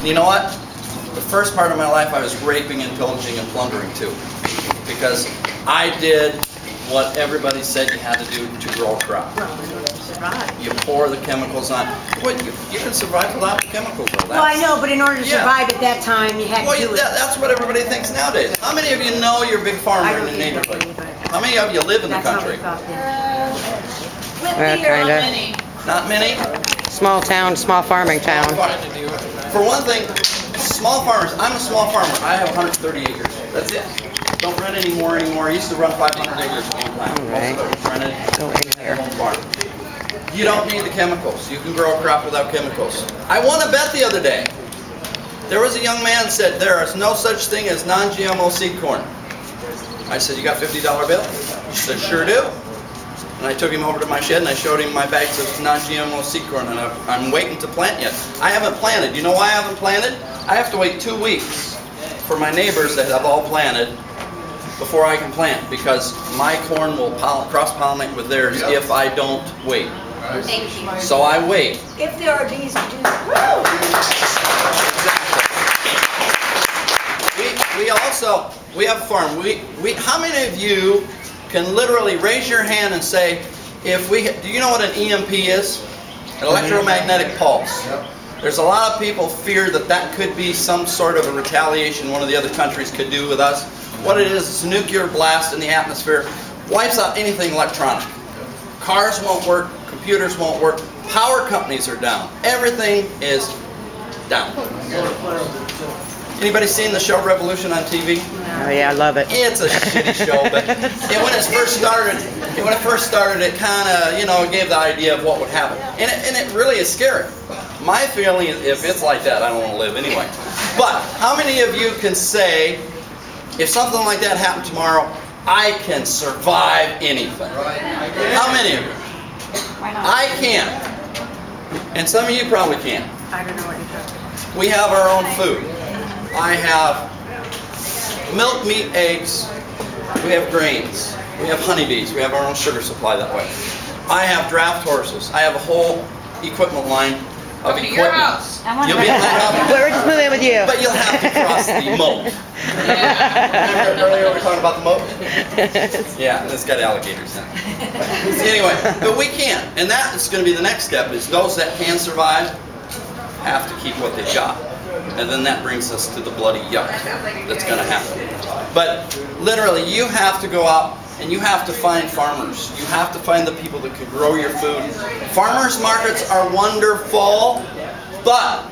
You know what? The first part of my life I was raping and pillaging and plundering too. Because I did what everybody said you had to do to grow a crop. Well, in order to survive. You pour the chemicals on. Well, you can survive without the chemicals though. Well, I know, but in order to Yeah. survive at that time, you had to do it. That's what everybody thinks nowadays. How many of you know you're a big farmer I in don't the think that neighborhood? way, but How many of you live in the that's how country? we thought then. Kinda. Not many? Small town, small farming town. For one thing, small farmers, I'm a small farmer. I have 130 acres. That's it. Don't rent anymore. I used to run 500 acres at one time. Right. Most of it was rented. Go in here. Home farm. You don't need the chemicals. You can grow a crop without chemicals. I won a bet the other day. There was a young man said there is no such thing as non-GMO seed corn. I said, you got a $50 bill? He said, sure do. And I took him over to my shed and I showed him my bags of non-GMO seed corn, and I'm waiting to plant yet. I haven't planted. You know why I haven't planted? I have to wait 2 weeks for my neighbors that have all planted before I can plant, because my corn will cross-pollinate with theirs if I don't wait. Thank you. So I wait. If there are bees who do that. We have a farm. How many of you can literally raise your hand and say, do you know what an EMP is? An electromagnetic pulse. There's a lot of people fear that could be some sort of a retaliation one of the other countries could do with us. What it is, it's a nuclear blast in the atmosphere. Wipes out anything electronic. Cars won't work, computers won't work, power companies are down. Everything is down. Anybody seen the show Revolution on TV? Oh yeah, I love it. It's a shitty show, but when it first started, it kind of, gave the idea of what would happen, and it really is scary. My feeling is, if it's like that, I don't want to live anyway. But how many of you can say, if something like that happened tomorrow, I can survive anything? How many of you? I can't, and some of you probably can't. I don't know what you're talking about. We have our own food. I have milk, meat, eggs. We have grains. We have honeybees. We have our own sugar supply that way. I have draft horses. I have a whole equipment line of equipment. Your house. You'll be at my house. We're just moving with you. But you'll have to cross the moat. Remember earlier we were talking about the moat? Yeah, it's got alligators in it. Anyway, but we can't. And that is going to be the next step, is those that can survive have to keep what they've got. And then that brings us to the bloody yuck that's going to happen. But literally, you have to go out and you have to find farmers. You have to find the people that can grow your food. Farmers markets are wonderful, but,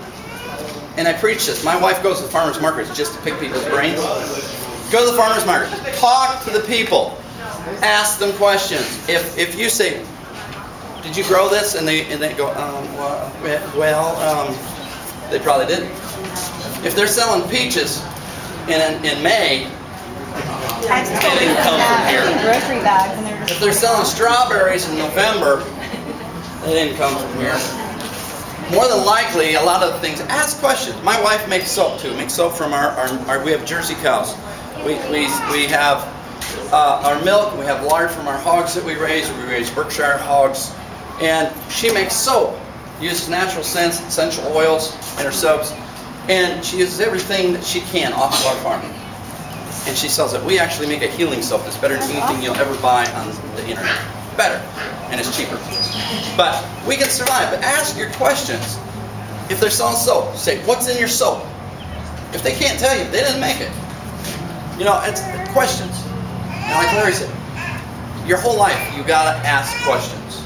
and I preach this, my wife goes to farmers markets just to pick people's brains. Go to the farmers market. Talk to the people. Ask them questions. If you say, did you grow this? And they go, they probably didn't. If they're selling peaches in May, they didn't come from here. Grocery bags and they're If they're selling strawberries in November, they didn't come from here. More than likely, a lot of the things, ask questions. My wife makes soap too. Makes soap from we have Jersey cows. We have our milk. We have lard from our hogs that we raise. We raise Berkshire hogs. And she makes soap. Uses natural essential oils in her soaps. And she uses everything that she can off of our farm. And she sells it. We actually make a healing soap that's better than anything you'll ever buy on the internet. Better. And it's cheaper. But we can survive. But ask your questions. If they're selling soap, say, what's in your soap? If they can't tell you, they didn't make it. It's questions. And like Larry said, your whole life you gotta ask questions.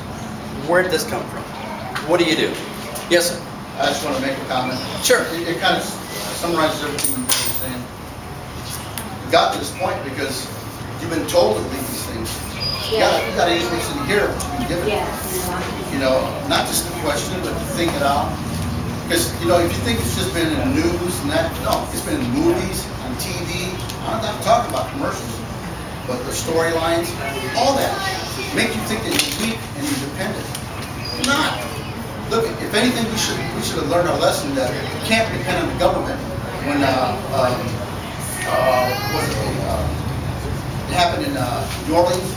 Where did this come from? What do you do? Yes, sir. I just want to make a comment. Sure. It kind of summarizes everything you've been saying. You got to this point because you've been told to believe these things. You got to use what's in here, what you've been given. Not just to question it, but to think it out. Because, if you think it's just been in the news and that, no, it's been in movies, on TV. I'm not talking about commercials, but the storylines, all that. Make you think that you're weak and you're dependent. You're not. Look, if anything, we should have learned our lesson that you can't depend on the government. When it happened in New Orleans.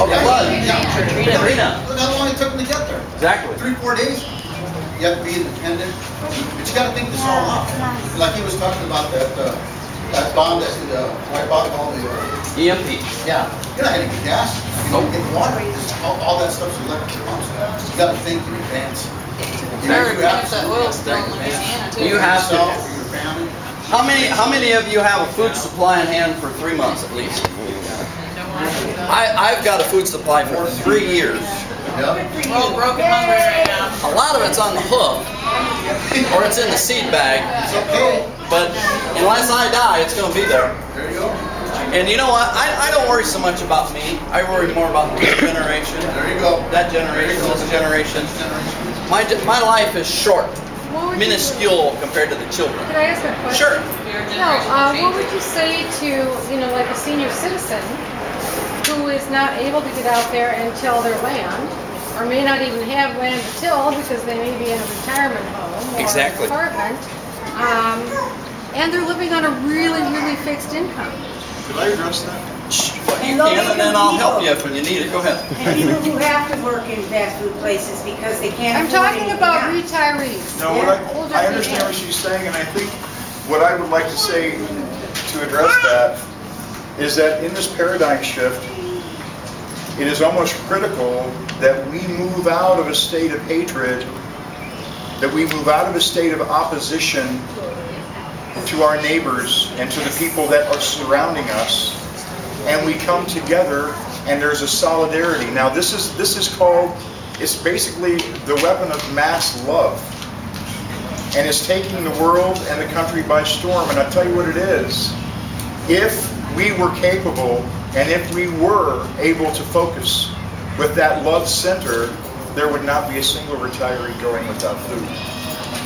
Oh, the flood. Yeah. Katrina. Look how long it took them to get there. Exactly. 3-4 days. you have to be independent, but you got to think this all out. Like he was talking about that bond that wipe out all the EMP. yeah. You're not going to get gas. You don't get water. All that stuff's electric pumps. You got to think in advance. You have to. You have to. For your family. How many of you have a food supply in hand for 3 months at least? I've got a food supply for 3 years. Yep. We're all broken hungry right now. A lot of it's on the hoof, or it's in the seed bag. It's okay. But unless I die, it's going to be there. There you go. And you know what? I don't worry so much about me. I worry more about this generation. There you go. That generation, this generation. My life is short, minuscule compared to the children. Could I ask a question? Sure. No, what would you say to, like a senior citizen who is not able to get out there and till their land, or may not even have land to till because they may be in a retirement home or Exactly. an apartment, and they're living on a really, really fixed income? Could I address that? Well, you can, and then I'll help you if you need it. Go ahead. And people who have to work in fast food places because they can't I'm afford talking anything about else. retirees. No, Older I understand people. what she's saying, and I think what I would like to say to address that is that in this paradigm shift, it is almost critical that we move out of a state of hatred, that we move out of a state of opposition to our neighbors and to the people that are surrounding us, and we come together and there's a solidarity. Now this is called, it's basically the weapon of mass love, and it's taking the world and the country by storm. And I'll tell you what it is. If we were capable and if we were able to focus with that love center, there would not be a single retiree going without food.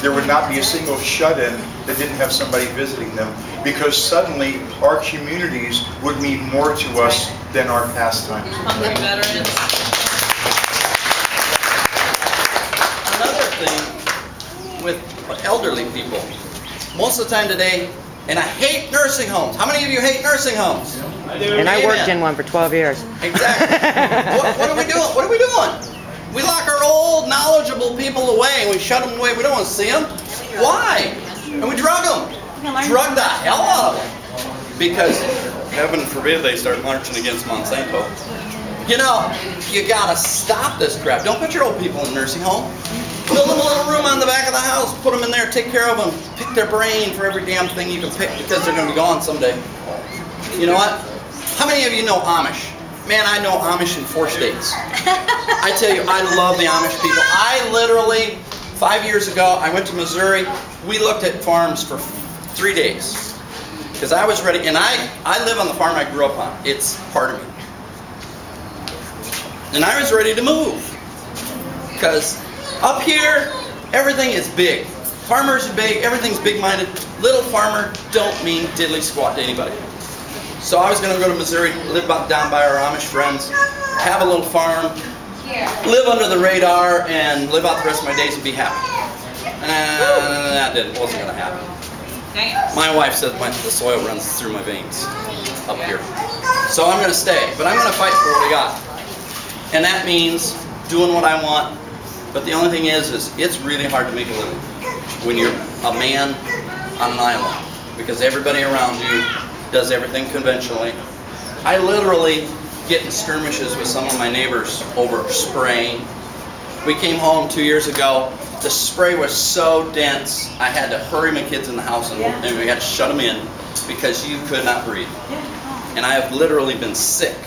There would not be a single shut-in that didn't have somebody visiting them, because suddenly our communities would mean more to us than our pastimes. Hungry veterans. Another thing with elderly people, most of the time today, and I hate nursing homes. How many of you hate nursing homes? And I worked in one for 12 years. Exactly. What are we doing? What are we doing? We lock our old, knowledgeable people away, and we shut them away. We don't want to see them. Why? And we drug them. Drug the hell out of them. Because, heaven forbid, they start marching against Monsanto. You know, you gotta stop this crap. Don't put your old people in a nursing home. Build them a little room on the back of the house. Put them in there. Take care of them. Pick their brain for every damn thing you can pick, because they're gonna be gone someday. You know what? How many of you know Amish? Man, I know Amish in 4 states. I tell you, I love the Amish people. I literally, 5 years ago, I went to Missouri. We looked at farms for 3 days. Because I was ready, and I live on the farm I grew up on. It's part of me. And I was ready to move. Because up here, everything is big. Farmers are big, everything's big-minded. Little farmer don't mean diddly squat to anybody. So I was going to go to Missouri, live about down by our Amish friends, have a little farm, live under the radar, and live out the rest of my days and be happy. That wasn't going to happen. My wife says the soil runs through my veins up here. So I'm going to stay, but I'm going to fight for what I got. And that means doing what I want. But the only thing is it's really hard to make a living when you're a man on an island, because everybody around you does everything conventionally. I literally get in skirmishes with some of my neighbors over spraying. We came home 2 years ago. The spray was so dense, I had to hurry my kids in the house, and we had to shut them in because you could not breathe. And I have literally been sick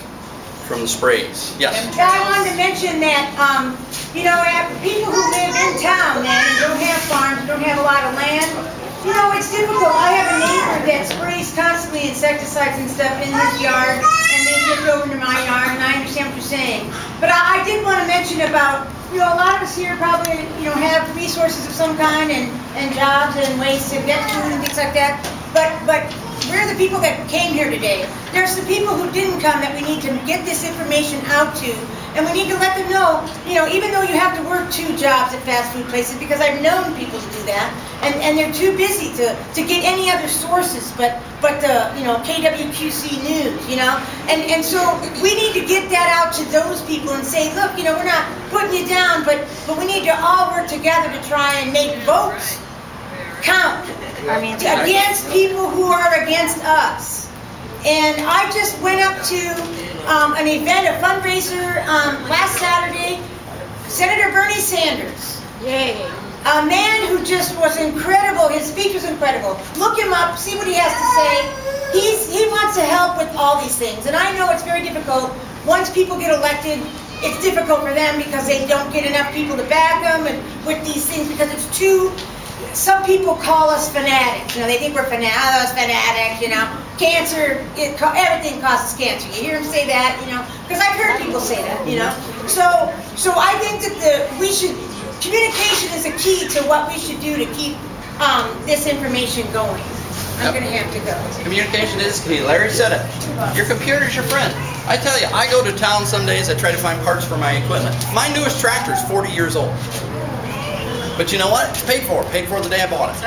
from the sprays. Yes? I wanted to mention that, people who live in town and don't have farms, don't have a lot of land, it's difficult. I have a neighbor that sprays constantly insecticides and stuff in his yard, and they get over to my yard, and I understand what you're saying. But I did want to mention about, a lot of us here probably, have resources of some kind and jobs and ways to get food and things like that. But we're the people that came here today. There's some people who didn't come that we need to get this information out to. And we need to let them know, even though you have to work 2 jobs at fast food places, because I've known people to do that, and they're too busy to get any other sources but the, you know, KWQC News, you know? And so we need to get that out to those people and say, look, you know, we're not putting you down, but we need to all work together to try and make votes count against people who are against us. And I just went up to an event, a fundraiser last Saturday. Senator Bernie Sanders. Yay. A man who just was incredible. His speech was incredible. Look him up, see what he has to say. He wants to help with all these things. And I know it's very difficult. Once people get elected, it's difficult for them because they don't get enough people to back them and with these things because it's too... Some people call us fanatics. You know, they think we're fanatics, you know. Cancer, everything causes cancer. You hear them say that, you know, because I've heard people say that, you know. So I think that communication is a key to what we should do to keep this information going. I'm going to have to go. Communication is key. Larry said it. Your computer's your friend. I tell you, I go to town some days, I try to find parts for my equipment. My newest tractor is 40 years old. But you know what? It's paid for. Paid for the day I bought it.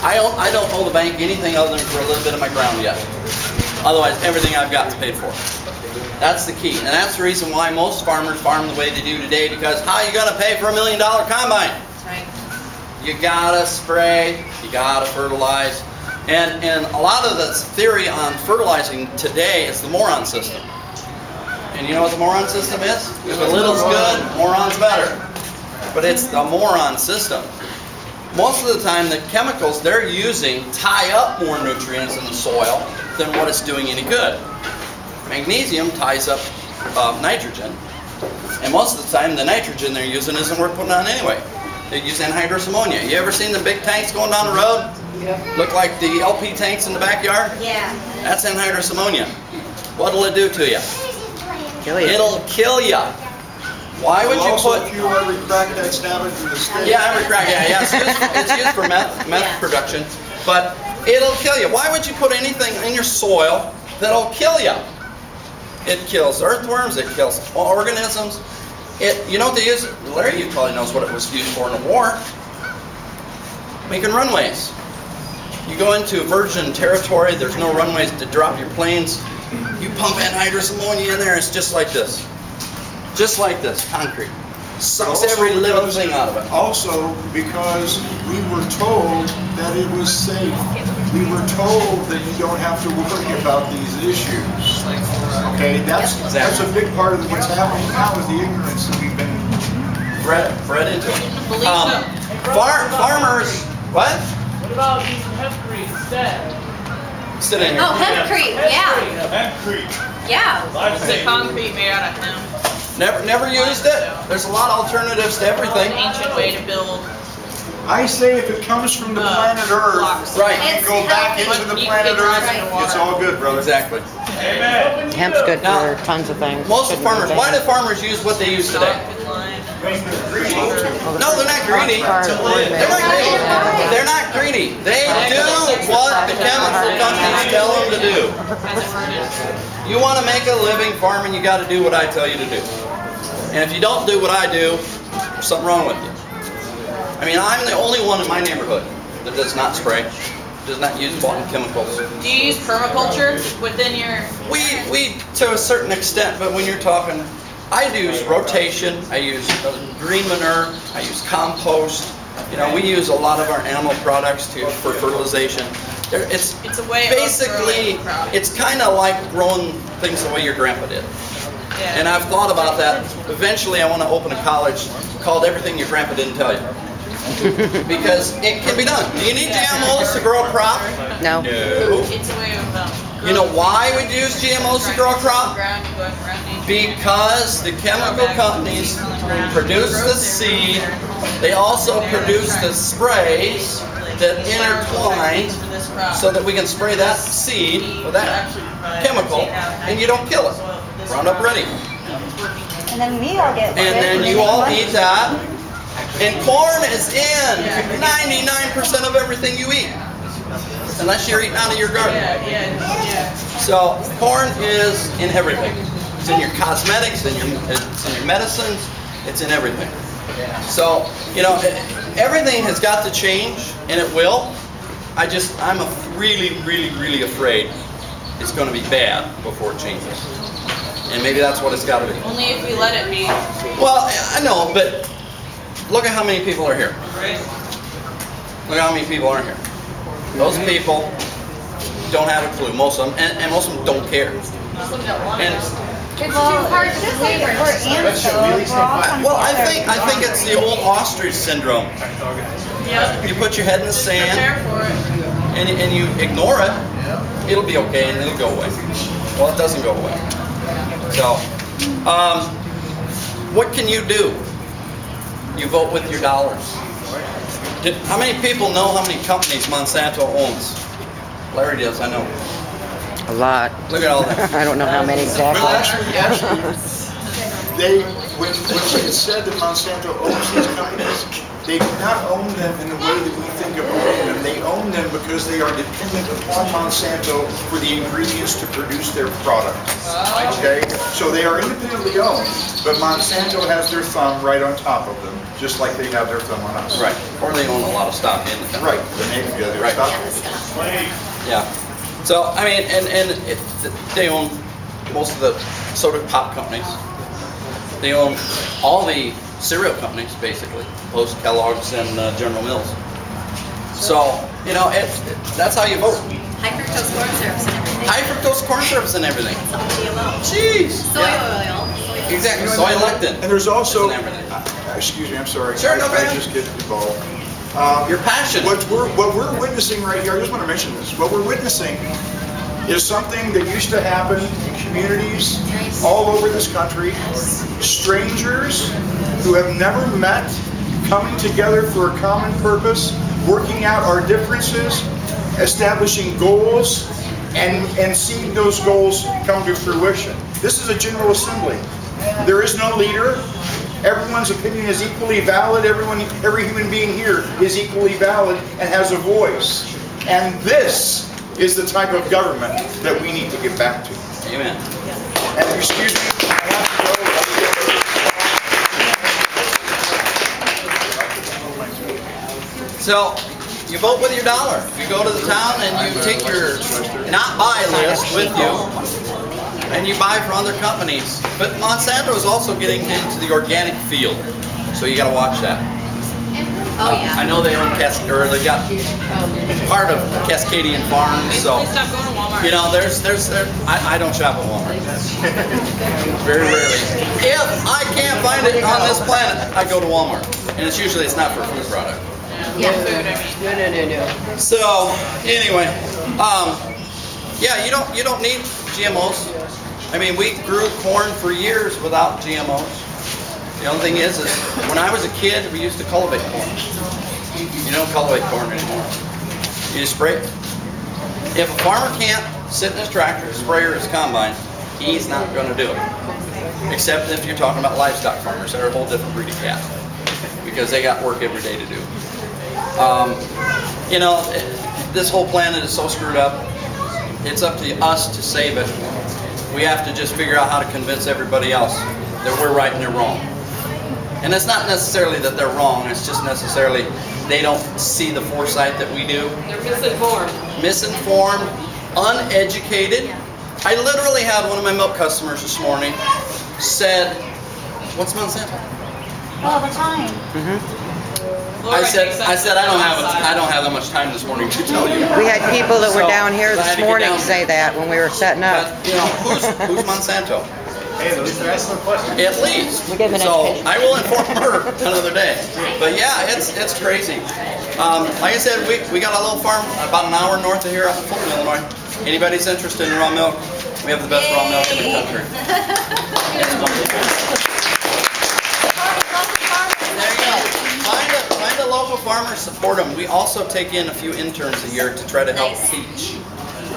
I don't owe the bank anything other than for a little bit of my ground yet. Otherwise, everything I've got is paid for. That's the key. And that's the reason why most farmers farm the way they do today, because how are you going to pay for $1 million combine? That's right. You gotta spray, you gotta fertilize. And a lot of the theory on fertilizing today is the moron system. And you know what the moron system is? If a little's good, moron's better. But it's the moron system. Most of the time, the chemicals they're using tie up more nutrients in the soil than what it's doing any good. Magnesium ties up nitrogen, and most of the time, the nitrogen they're using isn't worth putting on anyway. They use anhydrous ammonia. You ever seen the big tanks going down the road? Yep. Look like the LP tanks in the backyard? Yeah. That's anhydrous ammonia. What'll it do to you? Kill you. It'll kill you. Why would you Also, put... if you ever crack that stab it through the stick. Yeah, every crack. Yeah. It's used for meth production, but it'll kill you. Why would you put anything in your soil that'll kill you? It kills earthworms. It kills organisms. You know what they use? Larry, you probably knows what it was used for in the war. Making runways. You go into virgin territory. There's no runways to drop your planes. You pump anhydrous ammonia in there. It's just like this. Just like this, concrete. Sucks every living thing out of it. Also, because we were told that it was safe. We were told that you don't have to worry about these issues. Okay, that's a big part of what's happening now is the ignorance that we've been Bred into it. Believe so. Farmers, what? What about using hempcrete instead? Sit in here. Oh, hempcrete, yeah, Hempcrete. yeah. It's the concrete made out of hemp. Never used it. There's a lot of alternatives to everything. Ancient way to build. I say if it comes from the planet Earth, Right. and go back into the planet Earth, it's all good, brother. Exactly. Amen. Hemp's good Now, for tons of things. Most of Shouldn't be farmers, why do farmers use what they use today? No, they're not greedy. They're not greedy. They're not greedy. They do what the chemical companies tell them to do. You want to make a living farming, you got to do what I tell you to do. And if you don't do what I do, there's something wrong with you. I mean, I'm the only one in my neighborhood that does not spray, does not use bought chemicals. Do you use permaculture within your... We to a certain extent, but when you're talking, I use rotation, I use green manure, I use compost. You know, we use a lot of our animal products for fertilization. It's a way basically, of growing it's kind of like growing things the way your grandpa did. Yeah. And I've thought about that. Eventually, I want to open a college called Everything Your Grandpa Didn't Tell You. Because it can be done. Do you need GMOs to grow a crop? No. No. It's a way of... You know why we use GMOs to grow a crop? Because the chemical companies produce the seed, they also produce the sprays that intertwine so that we can spray that seed with that chemical and you don't kill it. Roundup Ready. And then we all get. And then you all eat that. And corn is in 99% of everything you eat. Unless you're eating out of your garden. So corn is in everything. It's in your cosmetics, it's in your medicines, it's in everything. So, you know, everything has got to change, and it will. I'm really afraid it's going to be bad before it changes. And maybe that's what it's got to be. Only if we let it be. Well, I know, but look at how many people are here. Right. Look at how many people are here. Those people don't have a clue, most of them, and most of them don't care. And, It's too hard to believe it. well, I think it's the old ostrich syndrome. Yep. You put your head in the sand, Prepare for it. and you ignore it, it'll be okay, and it'll go away. Well, it doesn't go away. So, what can you do? You vote with your dollars. How many people know how many companies Monsanto owns? Larry does, I know. A lot. Look at all that. I don't know how many exactly. Well, actually, when it's said that Monsanto owns these companies, they do not own them in the way that we think of owning them. They own them because they are dependent upon Monsanto for the ingredients to produce their product. Okay? So they are independently owned, but Monsanto has their thumb right on top of them, just like they have their thumb on us. Right. Or they own a lot of stock in the company. Right. The name of the other Right. stuff. Yeah. So, I mean, and they own most of the soda pop companies. They own all the cereal companies, basically. Post, Kellogg's, and General Mills. So, you know, that's how you vote. High fructose corn syrups and everything. High fructose corn syrups and everything. It's all GMO. Jeez. Soy oil. Exactly. Soy lectin. And there's also, And everything. excuse me, I'm sorry. Sure, no I problem. just get involved. Your passion. What we're witnessing right here, I just want to mention this. What we're witnessing is something that used to happen in communities all over this country. Strangers who have never met, coming together for a common purpose, working out our differences, establishing goals, and seeing those goals come to fruition. This is a General Assembly. There is no leader. Everyone's opinion is equally valid. Every human being here is equally valid and has a voice. And this is the type of government that we need to get back to. Amen. And excuse me, I have to go. So, you vote with your dollar. You go to the town and you take your not buy list with you, and you buy from other companies. But Monsanto is also getting into the organic field, so you got to watch that. Oh, yeah. I know they own they got part of Cascadian Farms, so Please stop going to Walmart. you know I don't shop at Walmart. Very rarely. If I can't find it on this planet, I go to Walmart, and it's not for a food product. Yeah. Food, I mean. No. So anyway, yeah, you don't need GMOs. I mean, we grew corn for years without GMOs. The only thing is when I was a kid, we used to cultivate corn. You don't cultivate corn anymore. You just spray it. If a farmer can't sit in his tractor, his sprayer, his combine, he's not going to do it. Except if you're talking about livestock farmers, they're a whole different breed of cat, because they got work every day to do. You know, this whole planet is so screwed up. It's up to us to save it. We have to just figure out how to convince everybody else that we're right and they're wrong. And it's not necessarily that they're wrong, it's just necessarily they don't see the foresight that we do. They're misinformed. Misinformed, uneducated. I literally had one of my milk customers this morning said, "What's Monsanto?" All the time. I said I don't have that much time this morning to tell you. We had people that were So, down here I had this to get morning down say that when we were setting up. But, you know, who's Monsanto? Hey, at least they're asking a question. At least. We gave them an So education. I will inform her another day. But yeah, it's crazy. Like I said, we got a little farm about an hour north of here out in Fulton, Illinois. Anybody's interested in raw milk? We have the best raw milk in the country. There you go. Find a local farmer, support them. We also take in a few interns a year to try to help teach.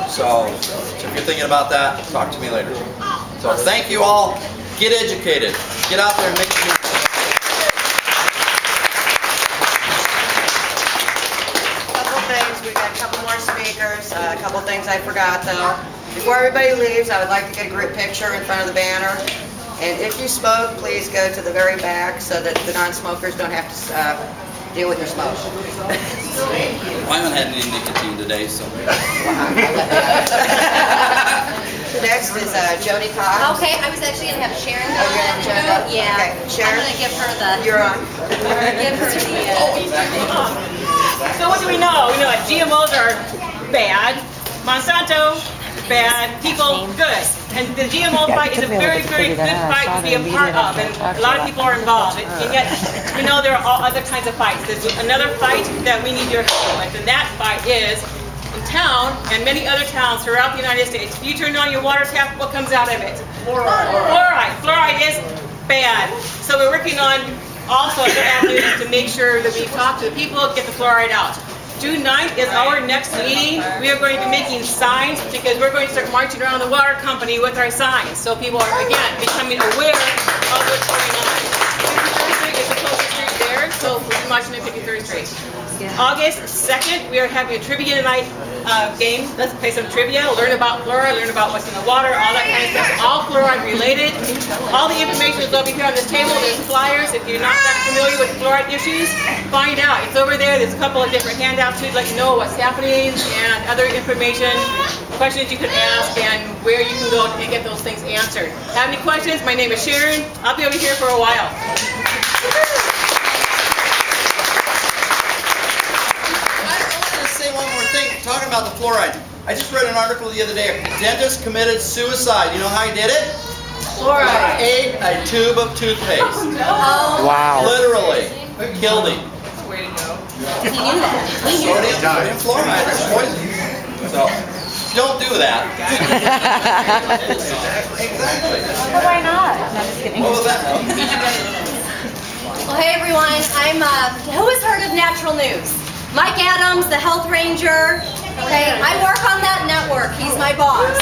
So if you're thinking about that, talk to me later. So thank you all. Get educated. Get out there and make sure. Couple things, we got a couple more speakers, a couple things I forgot though. Before everybody leaves, I would like to get a group picture in front of the banner. And if you smoke, please go to the very back so that the non-smokers don't have to deal with your smoke. I haven't had any nicotine today, so. Next is Joni Cox. Okay, I was actually gonna have Sharon go. Oh, you're gonna Sharon go? Yeah. Okay, Sharon? I'm gonna give her the. You're on. I'm gonna give her the. So what do we know? We know that GMOs are bad, Monsanto, bad, people, good. And the GMO fight is a very, very good fight to be a part of, and a lot of people are involved. And yet, we know there are all other kinds of fights. There's another fight that we need your help with, and that fight is in town and many other towns throughout the United States. If you turn on your water tap, what comes out of it? Fluoride. Fluoride is bad. So we're working on also other avenues to make sure that we talk to the people, get the fluoride out. June 9th is our next meeting. We are going to be making signs because we're going to start marching around the water company with our signs. So people are, again, becoming aware of what's going on. 53rd Street is the closest street there, so we'll be marching at 53rd Street. August 2nd, we are having a trivia night game. Let's play some trivia, learn about fluoride, learn about what's in the water, all that kind of stuff. All fluoride related. All the information is over here on this table. There's flyers. If you're not that familiar with fluoride issues, find out. It's over there. There's a couple of different handouts to let you know what's happening and other information, questions you could ask, and where you can go and get those things answered. Have any questions? My name is Sharon. I'll be over here for a while. One more thing, talking about the fluoride. I just read an article the other day. A dentist committed suicide. You know how he did it? Fluoride. Ate a tube of toothpaste. Wow. Literally killed him. Way to go. He knew that. Sodium fluoride is poison. So don't do that. Well, why not? No, I'm just kidding. What was that? Well, hey everyone, who has heard of Natural News? Mike Adams, the health ranger. Okay, I work on that network. He's my boss.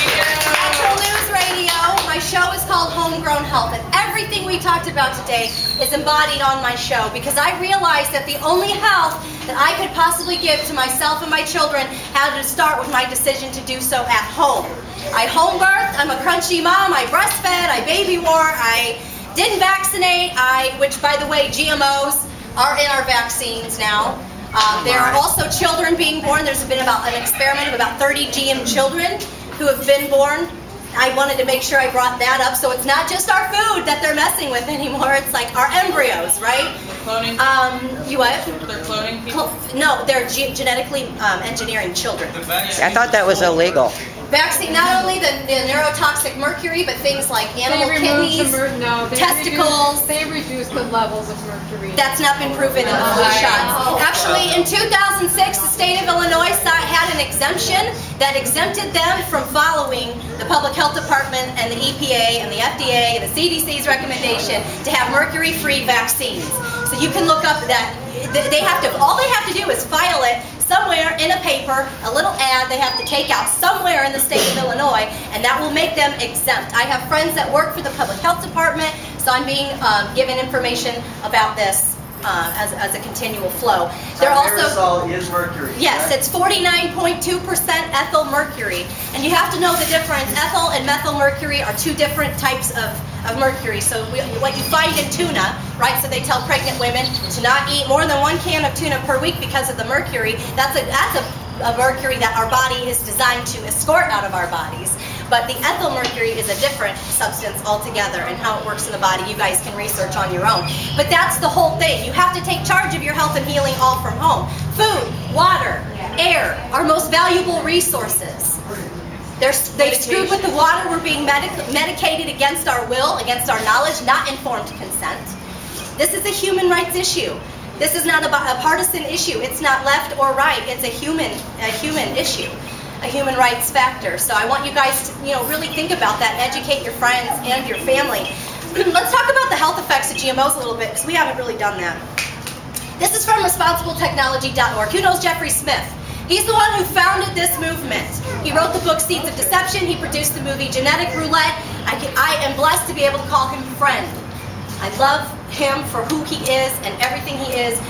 Natural News Radio. My show is called Homegrown Health, and everything we talked about today is embodied on my show because I realized that the only health that I could possibly give to myself and my children had to start with my decision to do so at home. I home birthed. I'm a crunchy mom. I breastfed. I baby wore. I didn't vaccinate. Which by the way, GMOs are in our vaccines now. There are also children being born. There's been an experiment of about 30 GM children who have been born. I wanted to make sure I brought that up. So it's not just our food that they're messing with anymore. It's like our embryos, right? Cloning? You what? They're cloning people? No, they're genetically engineering children. I thought that was illegal. Vaccine, not only the neurotoxic mercury, but things like animal kidneys, testicles. They reduced the levels of mercury. That's not been proven in the flu shots. Actually, in 2006, the state of Illinois had an exemption that exempted them from following the Public Health Department and the EPA and the FDA and the CDC's recommendation to have mercury-free vaccines. So you can look up that. All they have to do is file it somewhere in a paper, a little ad they have to take out somewhere in the state of Illinois, and that will make them exempt. I have friends that work for the Public Health Department, so I'm being given information about this as a continual flow. They're aerosol is mercury. Yes, it's 49.2% ethyl mercury, and you have to know the difference. Ethyl and methyl mercury are two different types of mercury. So what you find in tuna, right? So they tell pregnant women to not eat more than 1 can of tuna per week because of the mercury. That's a mercury that our body is designed to escort out of our bodies. But the ethyl mercury is a different substance altogether, and how it works in the body you guys can research on your own. But that's the whole thing. You have to take charge of your health and healing all from home. Food, water, air, our most valuable resources. They've screwed with the water. We're being medicated against our will, against our knowledge, not informed consent. This is a human rights issue. This is not a partisan issue. It's not left or right. It's a human issue, a human rights factor. So I want you guys to, really think about that and educate your friends and your family. Let's talk about the health effects of GMOs a little bit, because we haven't really done that. This is from responsibletechnology.org. Who knows Jeffrey Smith? He's the one who founded this movement. He wrote the book Seeds of Deception. He produced the movie Genetic Roulette. I am blessed to be able to call him friend. I love him for who he is and everything he is.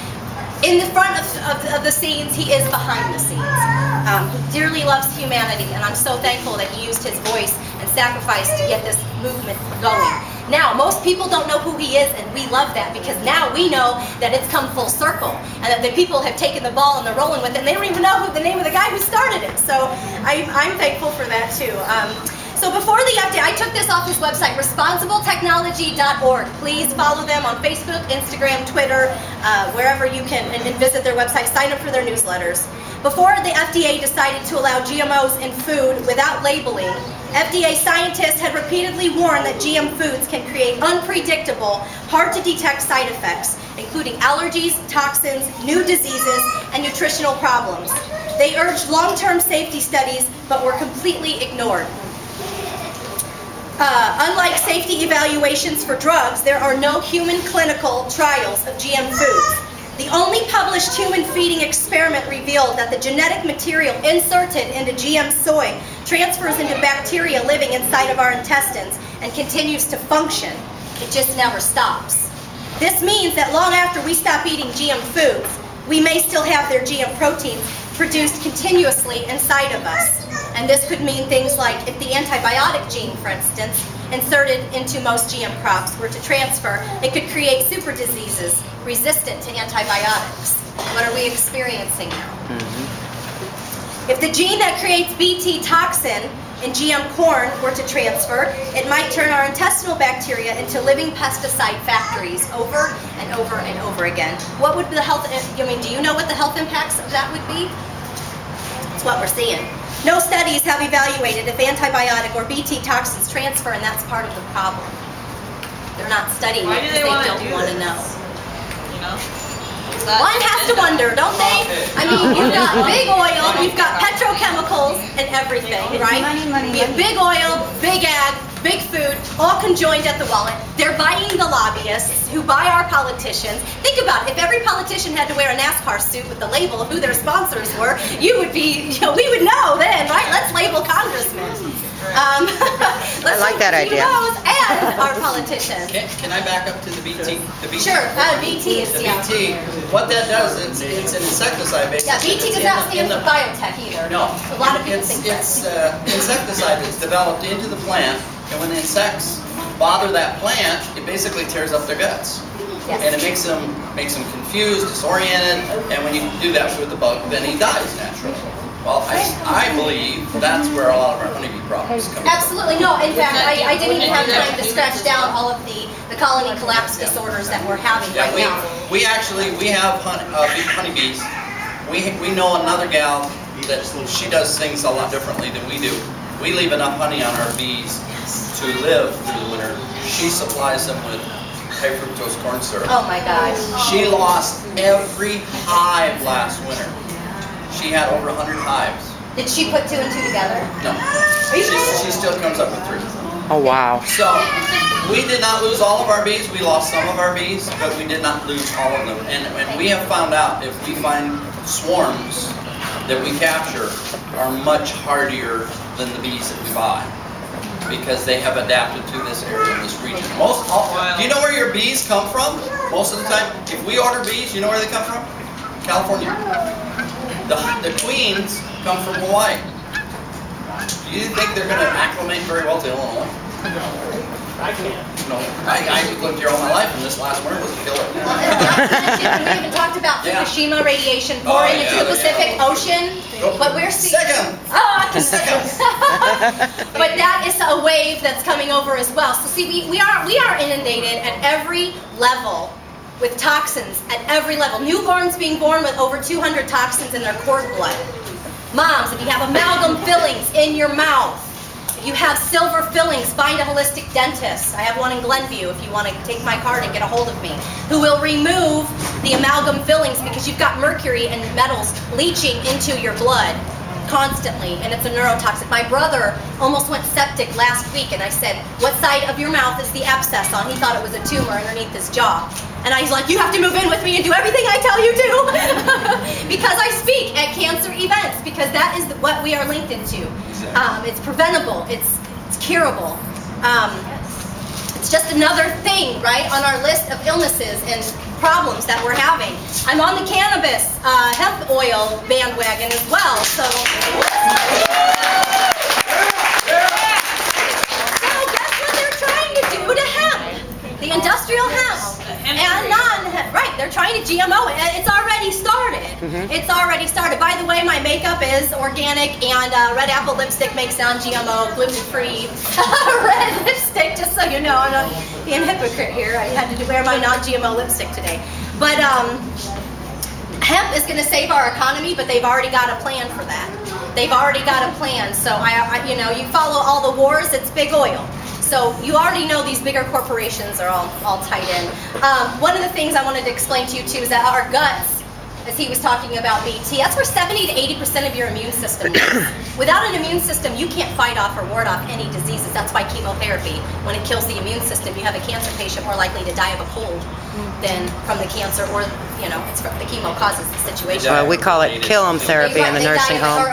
In the front of the scenes, he is behind the scenes. He dearly loves humanity, and I'm so thankful that he used his voice and sacrifice to get this movement going. Now, most people don't know who he is, and we love that because now we know that it's come full circle and that the people have taken the ball and they're rolling with it, and they don't even know who the name of the guy who started it. So I'm thankful for that too. So before the update, I took this off his website, responsibletechnology.org. Please follow them on Facebook, Instagram, Twitter, wherever you can, and visit their website. Sign up for their newsletters. Before the FDA decided to allow GMOs in food without labeling, FDA scientists had repeatedly warned that GM foods can create unpredictable, hard-to-detect side effects, including allergies, toxins, new diseases, and nutritional problems. They urged long-term safety studies, but were completely ignored. Unlike safety evaluations for drugs, there are no human clinical trials of GM foods. The only published human feeding experiment revealed that the genetic material inserted into GM soy transfers into bacteria living inside of our intestines and continues to function. It just never stops. This means that long after we stop eating GM foods, we may still have their GM proteins produced continuously inside of us. And this could mean things like if the antibiotic gene, for instance, inserted into most GM crops were to transfer, it could create super diseases resistant to antibiotics. What are we experiencing now? If the gene that creates Bt toxin in GM corn were to transfer, it might turn our intestinal bacteria into living pesticide factories over and over and over again. What would the health, do you know what the health impacts of that would be? That's what we're seeing. No studies have evaluated if antibiotic or Bt toxins transfer, and that's part of the problem. They're not studying it because they don't want to know. You know? One has to wonder, don't they? I mean, you've got big oil, you've got petrochemicals and everything, right? We have big oil, big ag, big food, all conjoined at the wallet. They're buying the lobbyists who buy our politicians. Think about it. If every politician had to wear a NASCAR suit with the label of who their sponsors were, we would know then, right? Let's label congressmen. I like that idea. And our politicians. Can I back up to the BT? Sure, BT is, The BT, what that does, it's an insecticide basically. Yeah, BT does not stand for biotech either. No. A lot of people think that. It's insecticide that's developed into the plant, and when the insects bother that plant, it basically tears up their guts. Yes. And it makes them confused, disoriented, and when you do that with the bug, then he dies naturally. Well, I believe that's where a lot of our honeybee problems come from. Absolutely, no, in fact, I didn't even have time to scratch down all of the colony collapse disorders that we're having right now. We have honeybees. We know another gal that she does things a lot differently than we do. We leave enough honey on our bees to live through the winter. She supplies them with high fructose corn syrup. Oh my gosh. She lost every hive last winter. She had over 100 hives. Did she put 2 and 2 together? No. She still comes up with 3. Oh, wow. So, we did not lose all of our bees. We lost some of our bees, but we did not lose all of them. And we have found out if we find swarms that we capture are much hardier than the bees that we buy, because they have adapted to this area in this region. Do you know where your bees come from? Most of the time, if we order bees, you know where they come from? California. The queens come from Hawaii. Do you think they're going to acclimate very well to Illinois? I can't. No. I lived here all my life, and this last winter was a killer. We even talked about Fukushima radiation pouring into the Pacific Ocean. But we're seeing... Second! But that is a wave that's coming over as well. So see, we are inundated at every level with toxins at every level. Newborns being born with over 200 toxins in their cord blood. Moms, if you have amalgam fillings in your mouth, if you have silver fillings, find a holistic dentist. I have one in Glenview if you want to take my card and get a hold of me, who will remove the amalgam fillings because you've got mercury and metals leaching into your blood constantly, and it's a neurotoxin. My brother almost went septic last week, and I said, what side of your mouth is the abscess on? He thought it was a tumor underneath his jaw. And I was like, you have to move in with me and do everything I tell you to. Because I speak at cancer events, because that is what we are linked into. It's preventable, it's curable. It's just another thing, right, on our list of illnesses and problems that we're having. I'm on the cannabis hemp oil bandwagon as well, so guess what they're trying to do to hemp? and non-hemp. Right, they're trying to GMO it. It's already started. It's already started. By the way, my makeup is organic, and red apple lipstick makes non-GMO, gluten-free red lipstick, just so you know. I'm not being a hypocrite here. I had to wear my non-GMO lipstick today. But hemp is going to save our economy, but they've already got a plan for that. They've already got a plan. So, you know, you follow all the wars, it's big oil. So you already know these bigger corporations are all tied in. One of the things I wanted to explain to you too is that our guts, as he was talking about BT, that's where 70 to 80% of your immune system is. Without an immune system, you can't fight off or ward off any diseases. That's why chemotherapy, when it kills the immune system, you have a cancer patient more likely to die of a cold than from the cancer, or, you know, it's from the chemo causes the situation. We call it kill 'em therapy in the nursing home. Or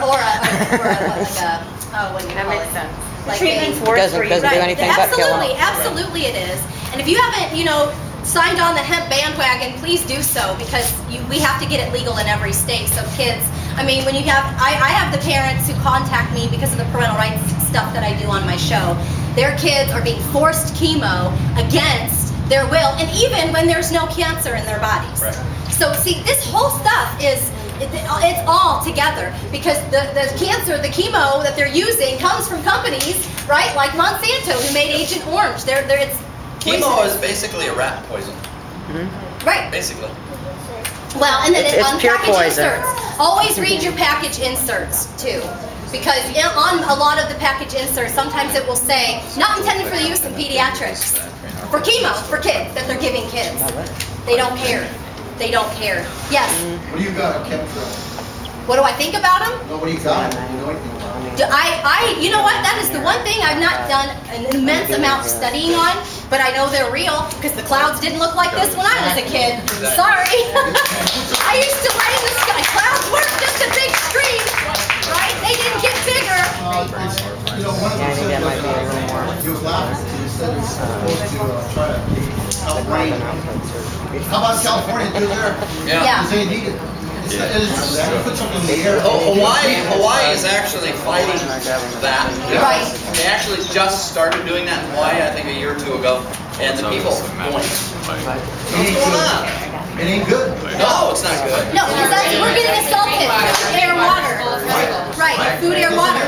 what do you call it? sense. Like Doesn't do anything but kill 'em. Absolutely it is. And if you haven't, you know, signed on the hemp bandwagon, please do so, because we have to get it legal in every state. So kids, I mean, when you have, I have the parents who contact me because of the parental rights stuff that I do on my show. Their kids are being forced chemo against their will, and even when there's no cancer in their bodies. Right. So see, this whole stuff is, it's all together, because the cancer, the chemo that they're using comes from companies, right, like Monsanto, who made Agent Orange. It's Chemo is basically a rat poison. right. Basically. Well, and then It's on pure package poison. inserts, always read your package inserts too, because on a lot of the package inserts, sometimes it will say not intended for the use in pediatrics, for chemo for kids that they're giving kids. They don't care. They don't care. Yes. What do you got on chemtrails? What do I think about them? No, what do you got? Do you know anything about them? You know what? That is the one thing I've not done an immense amount of studying on, but I know they're real, because the clouds didn't look like this when I was a kid. Sorry. I used to lay in the sky. Clouds weren't just a big stream, right? They didn't get bigger. You know, one of the things might be a little more. he was laughing. He said it's supposed to try to help rain. How about California? Do there? Yeah. Because they need it. Put something in the air. Hawaii is actually fighting that. Right. They actually just started doing that in Hawaii, I think a year or two ago, and the people going, what's going on? It ain't good. No, it's not good. No, because we're getting assaulted. Food, air, water. Right, food, air, water.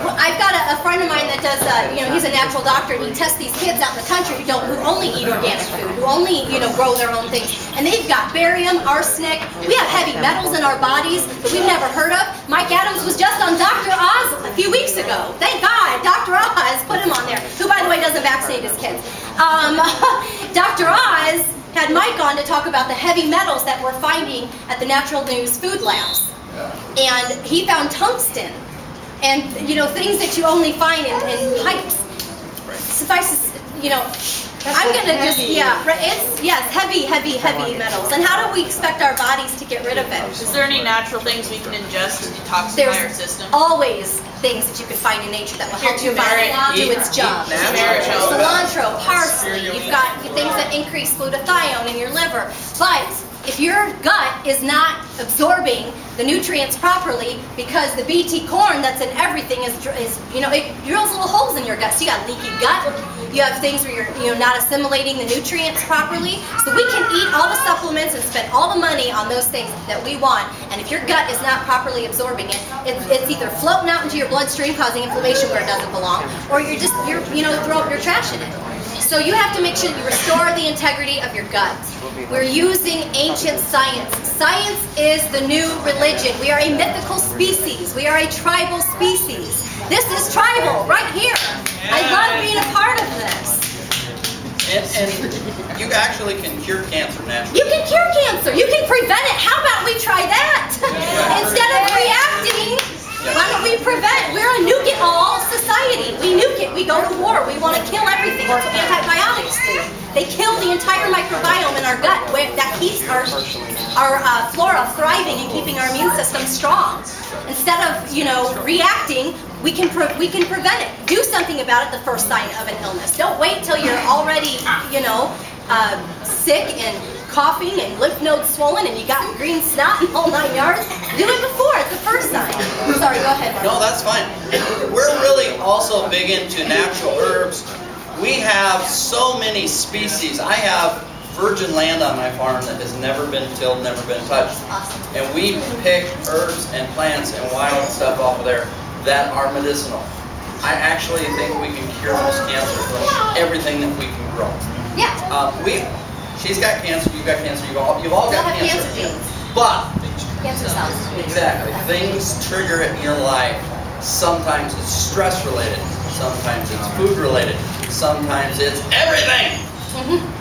I've got a friend of mine that does, he's a natural doctor, and he tests these kids out in the country who only eat organic food, who only, grow their own things. And they've got barium, arsenic. We have heavy metals in our bodies that we've never heard of. Mike Adams was just on Dr. Oz a few weeks ago. Thank God, Dr. Oz put him on there, who, by the way, doesn't vaccinate his kids. Dr. Oz had Mike on to talk about the heavy metals that we're finding at the Natural News food labs. And he found tungsten and, things that you only find in pipes. Suffice, I'm going to just, heavy metals. And how do we expect our bodies to get rid of it? Is there any natural things we can ingest to detoxify our There's system? always things that you can find in nature that will help your body do its job. Cilantro, parsley, you've got things that increase glutathione in your liver. But if your gut is not absorbing the nutrients properly, because the BT corn that's in everything is it drills little holes in your gut. So you got leaky gut, you have things where you're not assimilating the nutrients properly. So we can eat all the supplements and spend all the money on those things that we want, and if your gut is not properly absorbing it, it's either floating out into your bloodstream causing inflammation where it doesn't belong, or you're throw up your trash in it. So you have to make sure you restore the integrity of your gut. We're using ancient science. Science is the new religion. We are a mythical species. We are a tribal species. This is tribal, right here. I love being a part of this. And you actually can cure cancer naturally. You can cure cancer. You can prevent it. How about we try that? Instead of reacting, why don't we prevent? We're a nuke it all society. We nuke it. We go to war. We want to kill everything. That's what antibiotics do. They kill the entire microbiome in our gut that keeps our flora thriving and keeping our immune system strong. Instead of reacting, we can prevent it. Do something about it the first sign of an illness. Don't wait till you're already sick and coughing and lymph nodes swollen and you got green snot and all 9 yards. Do it before. It's the first sign. Sorry, go ahead, Mark. No, that's fine. We're really also big into natural herbs. We have so many species. I have virgin land on my farm that has never been tilled, never been touched. And we pick herbs and plants and wild stuff off of there that are medicinal. I actually think we can cure most cancer from everything that we can grow. Yeah. She's got cancer, you've got cancer, you've all got have cancer. cancer genes. But Cancer cells. exactly, things trigger it in your life. Sometimes it's stress related, sometimes it's food related, sometimes it's everything.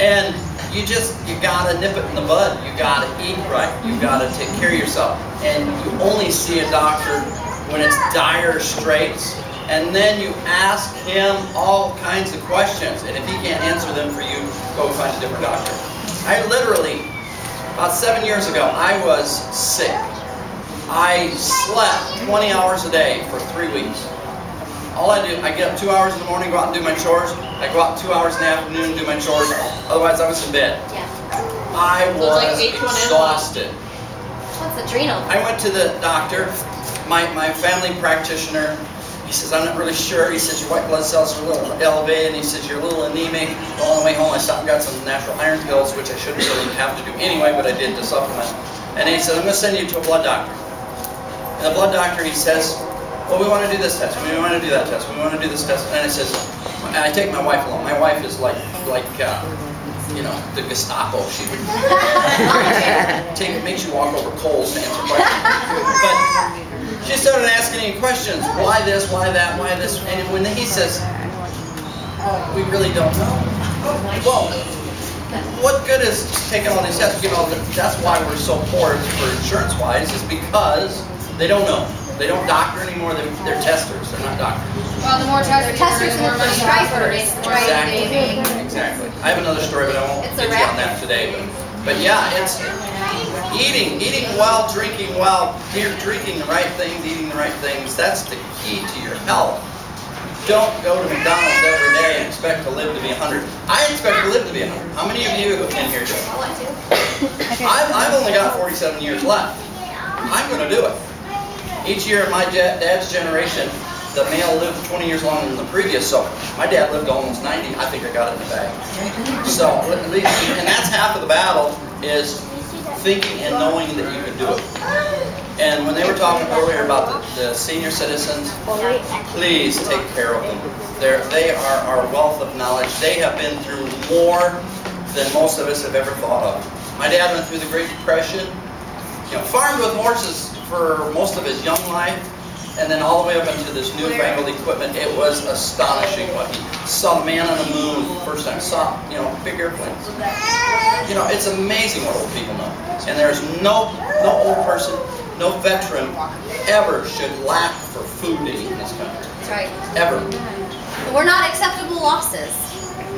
And you gotta nip it in the bud. You gotta eat right. You gotta take care of yourself. And you only see a doctor when it's dire straits. And then you ask him all kinds of questions. And if he can't answer them for you, go find a different doctor. I literally, about 7 years ago, I was sick. I slept 20 hours a day for 3 weeks. All I do, I get up 2 hours in the morning, go out and do my chores. I go out 2 hours in the afternoon, do my chores. Otherwise, I was in bed. Yeah. I was exhausted. What's adrenal? I went to the doctor, my family practitioner. He says, I'm not really sure. He says, your white blood cells are a little elevated. He says, you're a little anemic. Well, on the way home, I stopped and got some natural iron pills, which I shouldn't really have to do anyway, but I did to supplement. And he said, I'm going to send you to a blood doctor. And the blood doctor, he says, well, we want to do this test. We want to do that test. We want to do this test. And I says, and I take my wife along. My wife is like the Gestapo. She would makes you walk over coals to answer questions. But she started asking me questions. Why this? Why that? Why this? And when he says, we really don't know. Well, what good is taking all these tests? That's why we're so poor for insurance-wise, is because they don't know. They don't doctor anymore. They're testers. They're not doctors. Well, the more testers, the more money Stripers. Exactly. I have another story, but I won't get you on that today. But yeah, it's eating well, drinking well, drinking the right things, eating the right things. That's the key to your health. Don't go to McDonald's every day and expect to live to be 100. I expect to live to be 100. How many of you in here do? I've only got 47 years left. I'm going to do it. Each year, my dad's generation, the male lived 20 years longer than the previous, so my dad lived almost 90. I think I got it in the bag. So, at least, and that's half of the battle, is thinking and knowing that you can do it. And when they were talking earlier about the senior citizens, please take care of them. They are our wealth of knowledge. They have been through more than most of us have ever thought of. My dad went through the Great Depression, farmed with horses for most of his young life, and then all the way up into this newfangled equipment. It was astonishing what he saw. The man on the moon first time, saw big airplanes. It's amazing what old people know. And there's no old person, no veteran ever should lack for food to eat in this country. That's right. Ever. We're not acceptable losses.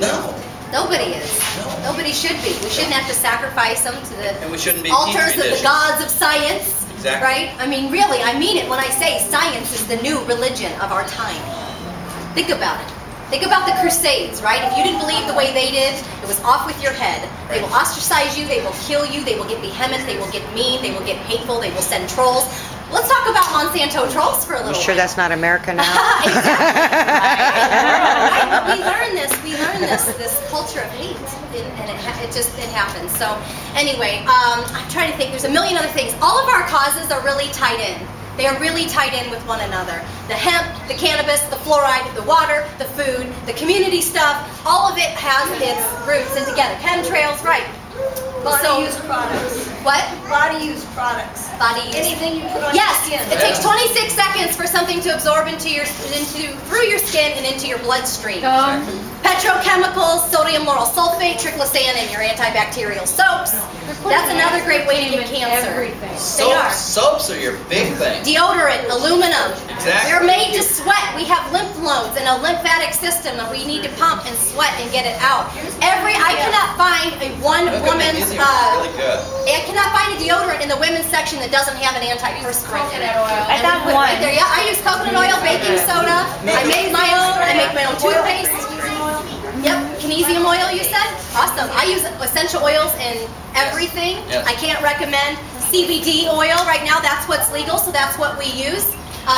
No. Nobody is. No. Nobody should be. We shouldn't have to sacrifice them to the And we shouldn't be altars of the gods of science. Exactly. Right? I mean, really, I mean it when I say science is the new religion of our time. Think about it. Think about the Crusades, right? If you didn't believe the way they did, it was off with your head. They will ostracize you, they will kill you, they will get vehement, they will get mean, they will get hateful, they will send trolls. Let's talk about Monsanto trolls for a little You sure while. that's not America now? Exactly. We learn this culture of hate, and it happens. So anyway, I'm trying to think. There's a million other things. All of our causes are really tied in. They are really tied in with one another. The hemp, the cannabis, the fluoride, the water, the food, the community stuff, all of it has its roots in together. Chemtrails, right. Body use products. What? Body use products. Body use. Anything you put on Yes, your skin. it takes 26 seconds for something to absorb through your skin and into your bloodstream. Petrochemicals, sodium lauryl sulfate, triclosan, and your antibacterial soaps. That's another great way to get cancer. Everything. They are. Soaps are your big thing. Deodorant, aluminum. Exactly. We're made to sweat. We have lymph nodes and a lymphatic system that we need to pump and sweat and get it out. I cannot find a woman's really good. I cannot find a deodorant in the women's section that doesn't have an antiperspirant in it. I got one. Right there. Yeah, I use coconut oil, baking soda. I make my own. I make my own toothpaste. Yep, kinesium oil you said? Awesome. I use essential oils in everything. Yes. I can't recommend CBD oil right now. That's what's legal, so that's what we use.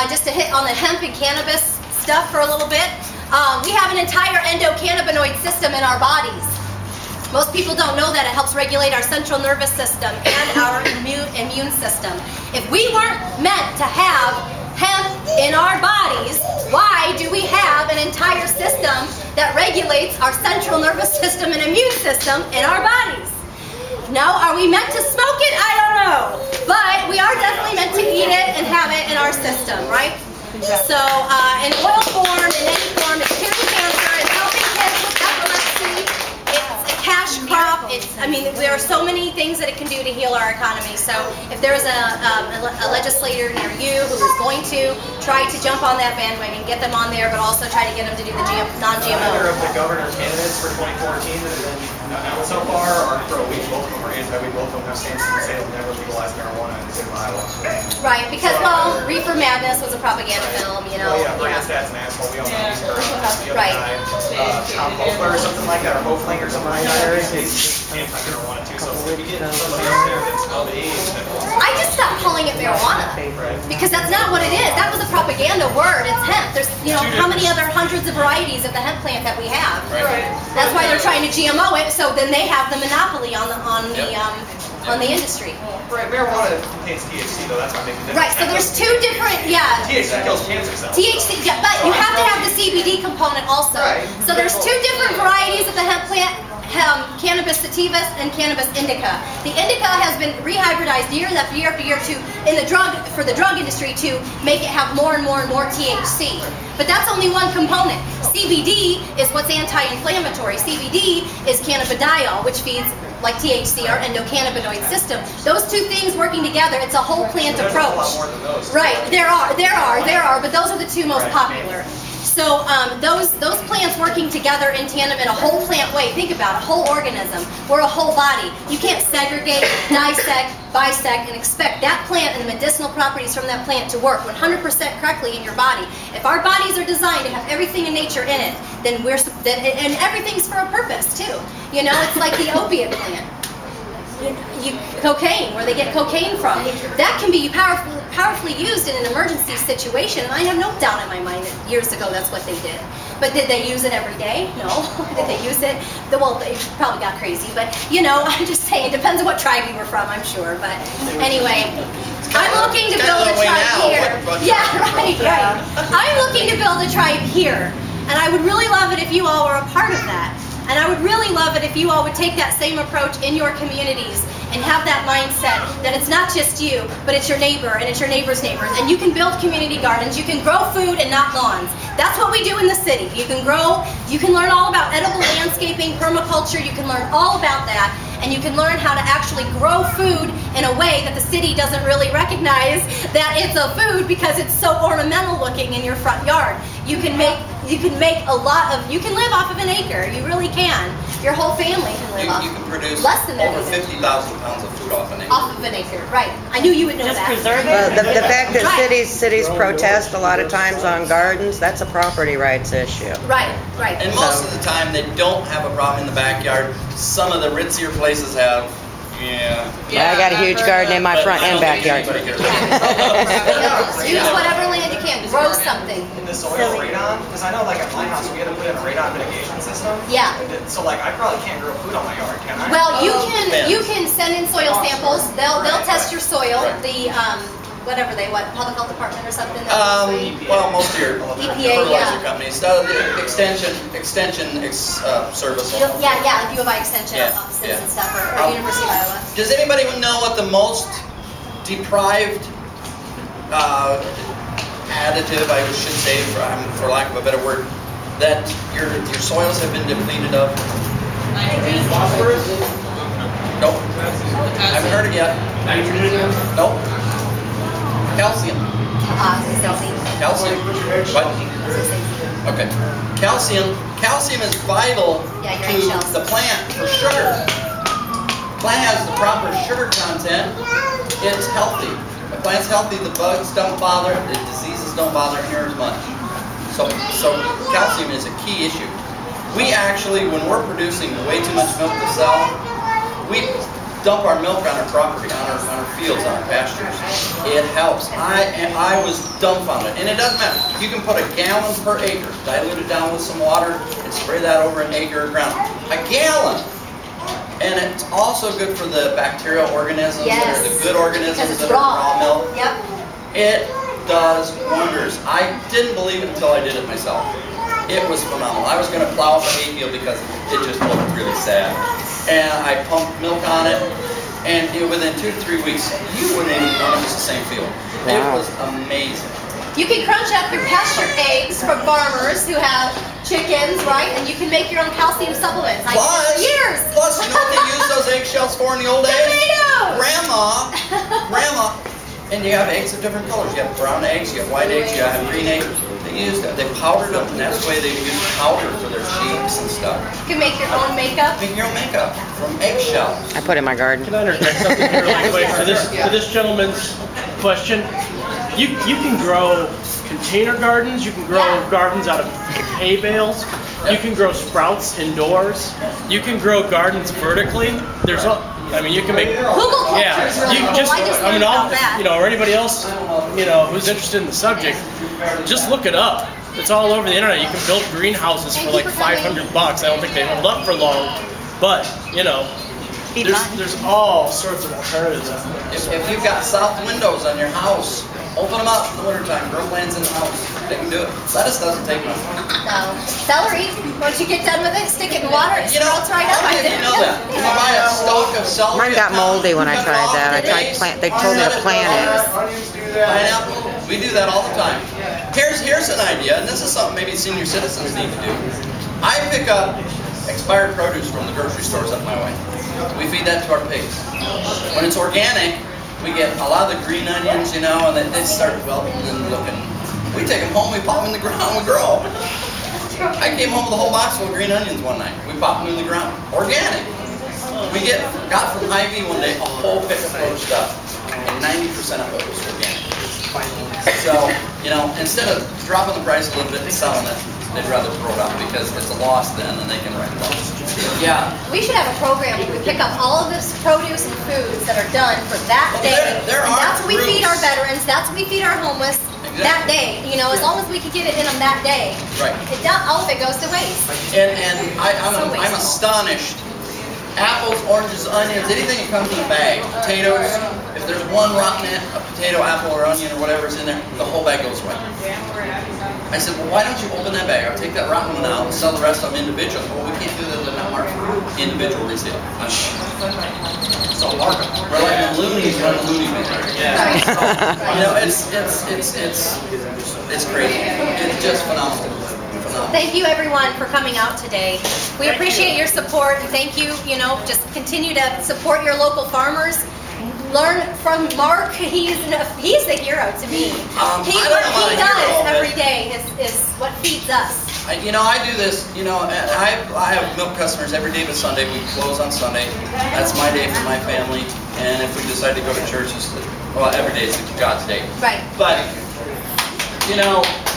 Just to hit on the hemp and cannabis stuff for a little bit. We have an entire endocannabinoid system in our bodies. Most people don't know that it helps regulate our central nervous system and our immune system. If we weren't meant to have hemp in our bodies, why do we have an entire system that regulates our central nervous system and immune system in our bodies? Now, are we meant to smoke it? I don't know. But we are definitely meant to eat it and have it in our system, right? So, in oil form, in any form, it's curing cancer, it's helping kids with epilepsy, it's a cash crop, there are so many things that it can do to heal our economy. So, if there's a legislator near you who is going to try to jump on that bandwagon, get them on there, but also try to get them to do the non-GMO. Either of the governor candidates for 2014 that have been announced so far are pro-weed. Both of them are anti-weed. Both of them have stances that say they'll never legalize marijuana in the state of Iowa. Right, because, well, Reefer Madness was a propaganda film, you know. Well, yeah, Brandstad's an asshole. We all know he's corrupt. Right. Tom Hofler or something like that, or Hofling or something like that. He's anti-marijuana too. So if we get somebody up there that's of age, I just stopped calling it marijuana because that's not what it is. That was a propaganda word. It's hemp. There's, how many other hundreds of varieties of the hemp plant that we have? Right. That's why they're trying to GMO it. So then they have the monopoly on the industry. Right, marijuana contains THC though. That's not making a difference. Right. So there's two different, THC kills cancer cells. THC, yeah, but you have to have the CBD component also. Right. So there's two different varieties of the hemp plant. Cannabis sativus and cannabis indica. The indica has been rehybridized year after year after year for the drug industry to make it have more and more and more THC. But that's only one component. CBD is what's anti-inflammatory. CBD is cannabidiol, which feeds like THC, our endocannabinoid system. Those two things working together, it's a whole plant approach. There's a lot more than those. Right, there are, but those are the two most popular. So those plants working together in tandem in a whole plant way. Think about it, a whole organism. We're a whole body. You can't segregate, dissect, bisect, and expect that plant and the medicinal properties from that plant to work 100% correctly in your body. If our bodies are designed to have everything in nature in it, then and everything's for a purpose too. It's like the opiate plant. Cocaine, where they get cocaine from. That can be powerfully used in an emergency situation, and I have no doubt in my mind that years ago that's what they did. But did they use it every day? No. Did they use it? Well, they probably got crazy, but I'm just saying, it depends on what tribe you were from, I'm sure. But anyway, I'm looking to build a tribe here. Yeah, right. I'm looking to build a tribe here, and I would really love it if you all were a part of that. And I would really love it if you all would take that same approach in your communities and have that mindset that it's not just you, but it's your neighbor and it's your neighbor's neighbors. And you can build community gardens, you can grow food and not lawns. That's what we do in the city. You can learn all about edible landscaping, permaculture, you can learn all about that. And you can learn how to actually grow food in a way that the city doesn't really recognize that it's a food because it's so ornamental looking in your front yard. You can live off of an acre. You really can. Your whole family can live off. You can produce less than that over even. 50,000 pounds of food off an acre. Off of an acre, right. I knew you would know that. Well, the fact that cities protest a lot of times on gardens, that's a property rights issue. Right. And most of the time, they don't have a problem in the backyard. Some of the ritzier places have. Yeah, I got a huge garden in my front and backyard. Use whatever land you can. Grow something. In the soil radon, because I know like at my house we had to put in a radon mitigation system. Yeah. So like I probably can't grow food on my yard, can I? Well, you can send in soil samples. They'll test your soil. The public health department or something. Well, most of your EPA, fertilizer companies, extension service. Yeah, like U of I extension offices and stuff, or University of Iowa. Does anybody know what the most deprived additive, I should say, for lack of a better word, that your soils have been depleted of? Phosphorus? Nope. I haven't heard it yet. Nitrogen? Nope. Calcium. Calcium. What? Okay. Calcium is vital to the plant for sugar. The plant has the proper sugar content. It's healthy. The plant's healthy. The bugs don't bother. The diseases don't bother here as much. So calcium is a key issue. We actually, when we're producing way too much milk to sell, we dump our milk on our property, on our fields, on our pastures. It helps. I was dumbfounded. And it doesn't matter. You can put a gallon per acre, dilute it down with some water, and spray that over an acre of ground. A gallon! And it's also good for the bacterial organisms, that are the Yes. good organisms Because it's that are in raw. raw milk. Yep. It does wonders. I didn't believe it until I did it myself. It was phenomenal. I was going to plow up a hayfield because it just looked really sad. And I pumped milk on it, and within 2 to 3 weeks, you wouldn't even know it was the same field. It was amazing. You can crunch up your pasture eggs from farmers who have chickens, right? And you can make your own calcium supplements. I did it for years. Plus, you know what they used those eggshells for in the old days? Tomatoes! Grandma, and you have eggs of different colors. You have brown eggs, you have white eggs, you have green eggs. They used that. They powdered them, and that's the way they use powder for their sheets and stuff. You can make your own makeup. Make your own makeup from eggshells. I put it in my garden. Can I interject something here really quick to this gentleman's question? You can grow container gardens, you can grow gardens out of hay bales, you can grow sprouts indoors, you can grow gardens vertically. There's you can make Google culture is really cool. I just learned about that. or anybody else, who's interested in the subject, just look it up. It's all over the internet. You can build greenhouses for like $500. I don't think they hold up for long, but there's all sorts of alternatives. If you've got south windows on your house, open them up in the wintertime. Grow plants in the house. They can do it. Lettuce doesn't take much. No. Celery, once you get done with it, stick it in water, it sprouts right up. How many of you know that? You buy a stalk of celery. Mine got moldy when I tried that. They told me to plant it. Pineapple. We do that all the time. Here's an idea, and this is something maybe senior citizens need to do. I pick up expired produce from the grocery stores up my way. We feed that to our pigs. When it's organic, we get a lot of the green onions, and they start developing and looking. We take them home, we pop them in the ground, we grow. I came home with a whole box full of green onions one night. We popped them in the ground. Organic. We got from Hy-Vee one day a whole pickup load of stuff, and 90% of it was organic. So, instead of dropping the price a little bit and selling it, they'd rather throw it out because it's a loss then and they can write it off. Yeah. We should have a program where we pick up all of this produce and foods that are done for that day. There and are that's what we feed groups. our veterans, that's what we feed our homeless that day. As long as we can get it in them that day. Right. All of it goes to waste. And I'm astonished. Apples, oranges, onions, anything that comes in a bag. Potatoes, if there's one rotten a potato, apple, or onion, or whatever's in there, the whole bag goes away. I said, well, why don't you open that bag? I'll take that rotten one out and sell the rest of them individually. Well, we can't do that. They're not marked for individual resale. So market. We're like the loonies run the loony bin. Yeah. It's crazy. It's just phenomenal. Thank you everyone for coming out today. We appreciate your support, and thank you, just continue to support your local farmers. Learn from Mark. He's the hero to me. What he does every day is what feeds us. I do this, I have milk customers every day but Sunday. We close on Sunday. That's my day for my family. And if we decide to go to church, every day is God's day. Right. But,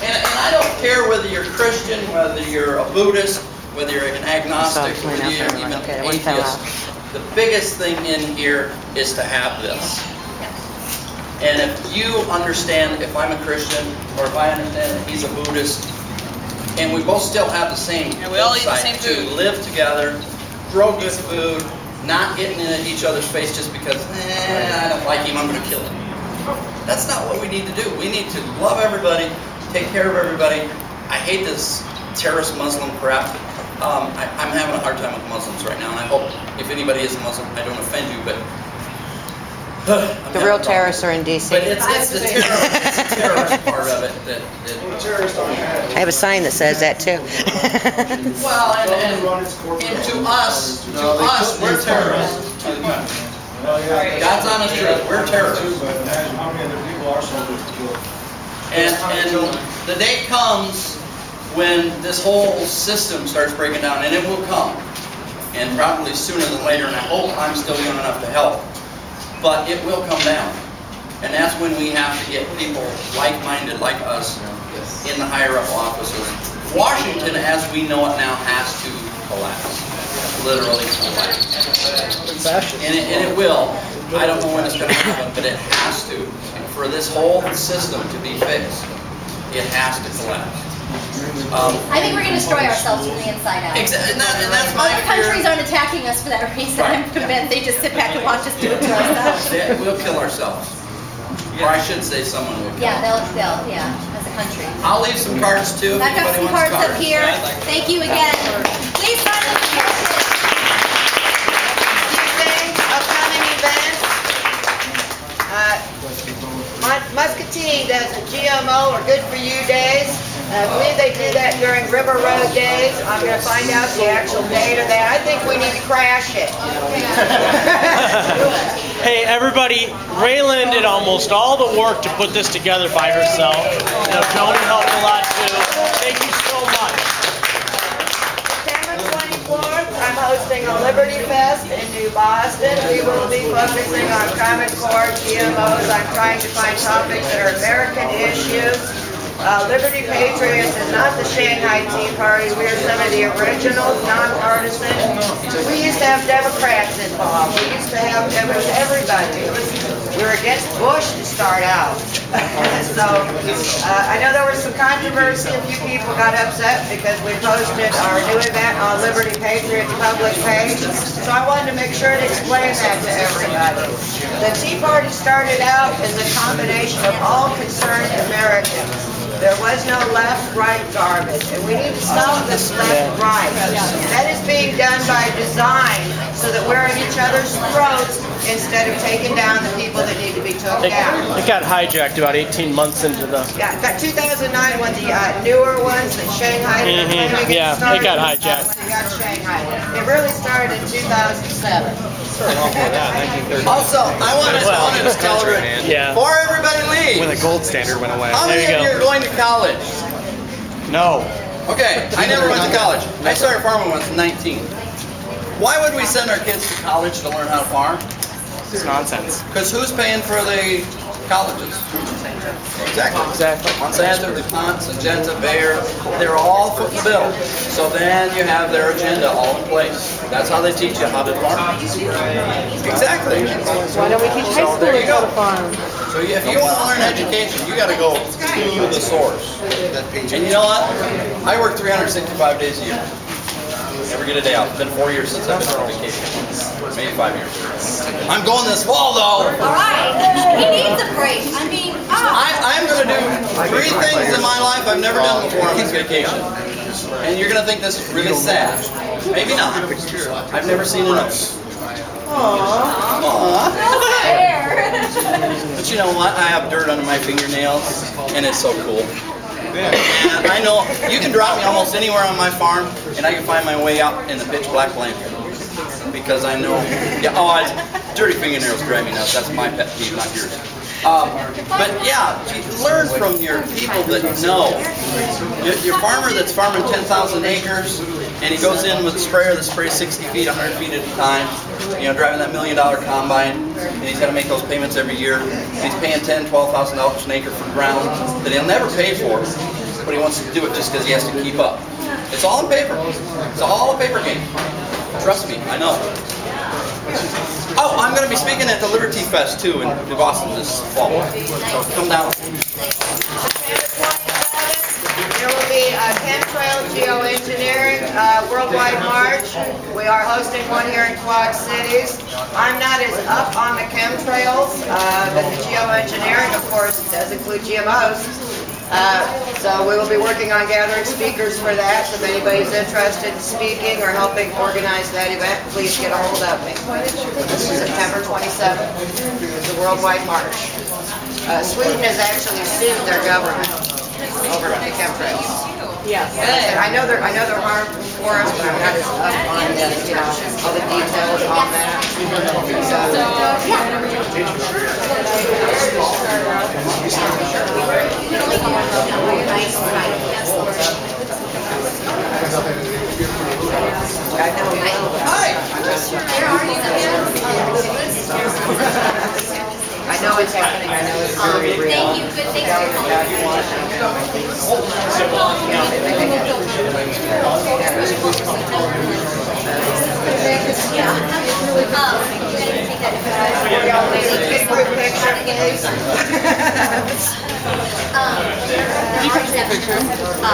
and I don't care whether you're Christian, whether you're a Buddhist, whether you're an agnostic, whether you're even an atheist. The biggest thing in here is to have this. And if you understand, if I'm a Christian, or if I understand that he's a Buddhist, and we both still have the same we all eat the same insight food. to live together, grow good food, not getting in each other's face just because, I don't like him, I'm going to kill him. That's not what we need to do. We need to love everybody, take care of everybody. I hate this terrorist Muslim crap. I'm having a hard time with Muslims right now, and I hope if anybody is a Muslim, I don't offend you, but The real terrorists are in D.C. But it's the terrorist part of it that I have a sign that says that too. well, and to us, we're terrorists. God's honest truth, we're terrorists. And the day comes when this whole system starts breaking down, and it will come, and probably sooner than later, and I hope I'm still young enough to help, but it will come down. And that's when we have to get people like-minded like us in the higher-up offices. Washington, as we know it now, has to collapse. Literally collapse. And it will. I don't know when it's going to happen, but it has to. And for this whole system to be fixed, it has to collapse. I think we're going to destroy ourselves from the inside out. And that's my Other fear. countries aren't attacking us for that reason. I'm convinced they just sit back and watch us do it to ourselves. Yeah, we'll kill ourselves. Or I should say someone will kill. Yeah, they'll, as a country. I'll leave some cards too if I've got anybody some wants cards cards. up here. Thank you again. Please sign them. Upcoming events. Muscatine does a GMO or Good For You days. I believe they do that during River Road days. I'm going to find out the actual date of that. I think we need to crash it. Hey, everybody, Raylan did almost all the work to put this together by herself. You know, Joni helped a lot too. Thank you so much. September 24th, I'm hosting a Liberty Fest in New Boston. We will be focusing on Common Core, GMOs. I'm trying to find topics that are American issues. Liberty Patriots is not the Shanghai Tea Party. We are some of the originals, nonpartisan. We used to have Democrats involved. We used to have everybody. We were against Bush to start out. So I know there was some controversy. A few people got upset because we posted our new event on Liberty Patriots public page. So I wanted to make sure to explain that to everybody. The Tea Party started out as a combination of all concerned Americans. There was no left-right garbage, and we need to stop this left-right. That is being done by design, so that we're at each other's throats instead of taking down the people that need to be took down. It got hijacked about 18 months into the... Yeah, got 2009 when the newer ones in Shanghai. Yeah, it got hijacked. It got Shanghai. It really started in 2007. Also, I want to tell her, before everybody leaves, When the gold standard went away. how many of you are going to college? No. Okay, I never went to college. I started farming when I was 19. Why would we send our kids to college to learn how to farm? It's nonsense. Because who's paying for the colleges? Exactly. Monsanto, DuPont, Syngenta, Bayer, they're all footing the bill. So then you have their agenda all in place. That's how they teach you how to farm. Exactly. Why don't we teach high schoolers how to farm? So if you want to learn education, you got to go to the source. And you know what? I work 365 days a year. Never get a day off. It's been 4 years since I've been on vacation. Maybe 5 years. I'm going this fall though. All right. He needs a break. I mean, I'm going to do 3 things in my life I've never done before on this vacation. And you're going to think this is really sad. Maybe not. I've never seen an oak. Aww. But you know what? I have dirt under my fingernails, and it's so cool. And I know you can drop me almost anywhere on my farm, and I can find my way out in the pitch black blanket. Because I know, dirty fingernails drive me nuts. That's my pet peeve, not yours. But yeah, learn from your people that know. Your farmer that's farming 10,000 acres, and he goes in with a sprayer that sprays 60 feet, 100 feet at a time, driving that $1 million combine, and he's got to make those payments every year. And he's paying $10,000, $12,000 an acre for ground that he'll never pay for, but he wants to do it just because he has to keep up. It's all in paper. It's all a paper game. Trust me, I know. Oh, I'm going to be speaking at the Liberty Fest too in New Boston this fall. So come down. There will be a chemtrail geoengineering worldwide march. We are hosting one here in Quad Cities. I'm not as up on the chemtrails, but the geoengineering, of course, does include GMOs. So we will be working on gathering speakers for that. So if anybody's interested in speaking or helping organize that event, please get a hold of me. September 27th. It's a worldwide march. Sweden has actually sued their government over the chemtrails. Yes. I know they're harmful for us, but I'm not as up on all the details on that. I know it's happening. I know it's very real. thank you. Good things Get a quick picture, please.